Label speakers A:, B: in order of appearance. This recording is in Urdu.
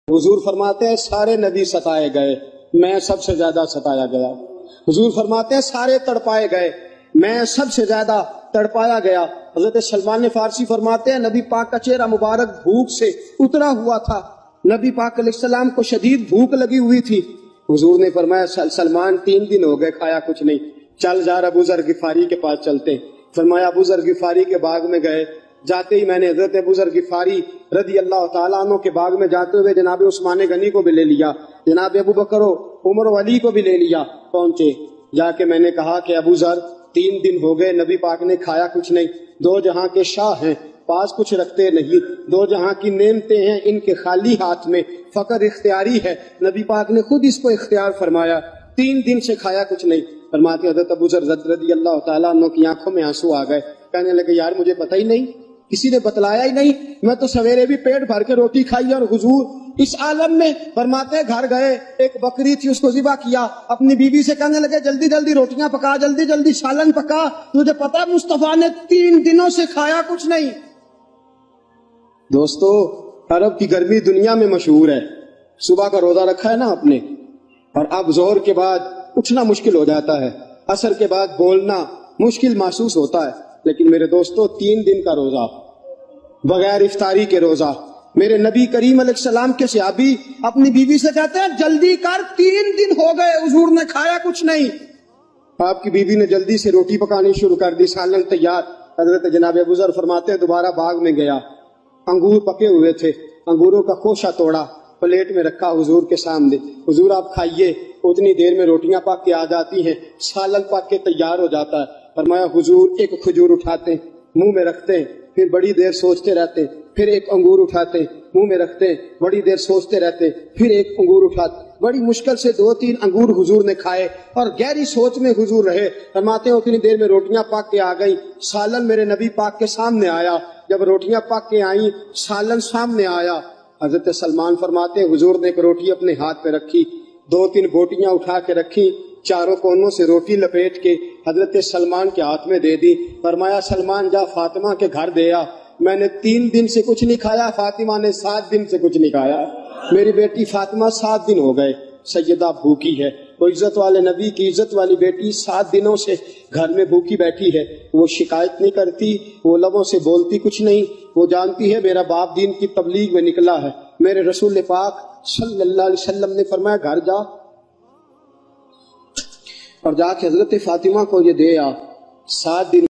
A: حضور فرماتے ہیں سارے نبی ستائے گئے، میں سب سے زیادہ ستایا گیا۔ حضور فرماتے ہیں سارے تڑپائے گئے، میں سب سے زیادہ تڑپایا گیا۔ حضرت سلمان فارسی فرماتے ہیں نبی پاک کا چہرہ مبارک بھوک سے اترا ہوا تھا، نبی پاک علیہ السلام کو شدید بھوک لگی ہوئی تھی۔ حضور نے فرمایا سلمان 3 دن ہو گئے کھایا کچھ نہیں، چل جا ابو ذر غفاری کے پاس چلتے۔ فرمایا ابو ذر غفاری کے باغ میں گئے، جاتے ہی میں نے حضرت ابو ذر غفاری رضی اللہ تعالیٰ عنہ کے باغ میں جاتے ہوئے جناب عثمان غنی کو بھی لے لیا، جناب ابو بکر و عمر و علی کو بھی لے لیا۔ پہنچے، جا کے میں نے کہا کہ ابو ذر 3 دن ہو گئے نبی پاک نے کھایا کچھ نہیں، 2 جہاں کے شاہ ہیں، پاس کچھ رکھتے نہیں، 2 جہاں کی نعمتیں ہیں، ان کے خالی ہاتھ میں فقر اختیاری ہے، نبی پاک نے خود اس کو اختیار فرمایا، 3 دن سے کھایا کچھ نہیں۔ فرماتے حضرت ابو ذر رضی اللہ تعالیٰ عنہ کی آنکھوں میں آنسو آ گئے، کہنے لگے یار مجھے پتہ ہی نہیں، کسی نے بتلایا ہی نہیں، میں تو سویرے بھی پیٹ بھر کے روٹی کھائی اور حضور اس عالم میں۔ فرماتے گھر گئے، ایک بکری تھی اس کو ذبح کیا، اپنی بیوی سے کہنے لگے جلدی جلدی روٹیاں پکا، جلدی جلدی سالن پکا، تجھے پتا مصطفیٰ نے 3 دنوں سے کھایا کچھ نہیں۔ دوستو عرب کی گرمی دنیا میں مشہور ہے، صبح کا روزہ رکھا ہے نا آپ نے، اور اب ظہر کے بعد اٹھنا مشکل ہو جاتا ہے، عصر کے بعد بولنا مشکل محسوس ہوتا ہے، لیکن میرے دوستو 3 دن کا روزہ بغیر افطاری کے روزہ، میرے نبی کریم علیہ السلام کے صحابی اپنی بیوی سے کہتے ہیں جلدی کر 3 دن ہو گئے حضور نے کھایا کچھ نہیں۔ آپ کی بیوی نے جلدی سے روٹی پکانی شروع کر دی، سالن تیار۔ حضرت جناب ابو ذر فرماتے ہیں دوبارہ باغ میں گیا، انگور پکے ہوئے تھے، انگوروں کا خوشہ توڑا، پلیٹ میں رکھا حضور کے سامنے، حضور آپ کھائیے۔ اتنی دیر میں روٹیاں پک کے آ جاتی ہیں، سالن پک کے تیار ہو جاتا ہے۔ فرمایا حضور ایک کھجور اٹھاتے ہیں، منہ میں رکھتے ہیں، پھر بڑی دیر سوچتے رہتے ہیں، پھر ایک انگور اٹھاتے ہیں، منہ میں رکھتے ہیں، بڑی دیر سوچتے رہتے ہیں، پھر ایک انگور اٹھاتے، بڑی مشکل سے 2-3 انگور حضور نے کھائے اور گہری سوچ میں حضور رہے۔ فرماتے ہیں اتنی دیر میں روٹیاں پک کے آ گئیں، سالن میرے نبی پاک کے سامنے آیا۔ جب روٹیاں پک کے آئیں، سالن سامنے آیا، حضرت سلمان فرماتے ہیں حضور نے ایک روٹی اپنے ہاتھ پہ رکھی، 2-3 بوٹیاں اٹھا کے رکھی، چاروں کونوں سے روٹی لپیٹ کے حضرت سلمان کے ہاتھ میں دے دی۔ فرمایا سلمان جا فاطمہ کے گھر دے آ، میں نے 3 دن سے کچھ نہیں کھایا، فاطمہ نے 7 دن سے کچھ نہیں کھایا، میری بیٹی فاطمہ 7 دن ہو گئے سیدہ بھوکی ہے۔ وہ عزت والے نبی کی عزت والی بیٹی 7 دنوں سے گھر میں بھوکی بیٹھی ہے، وہ شکایت نہیں کرتی، وہ لبوں سے بولتی کچھ نہیں، وہ جانتی ہے میرا باپ دین کی تبلیغ میں نکلا ہے۔ میرے رسول پاک صلی اللہ علیہ وسلم نے فرمایا گھر جا اور جا کے حضرت فاطمہ کو یہ دے آ، 7 دن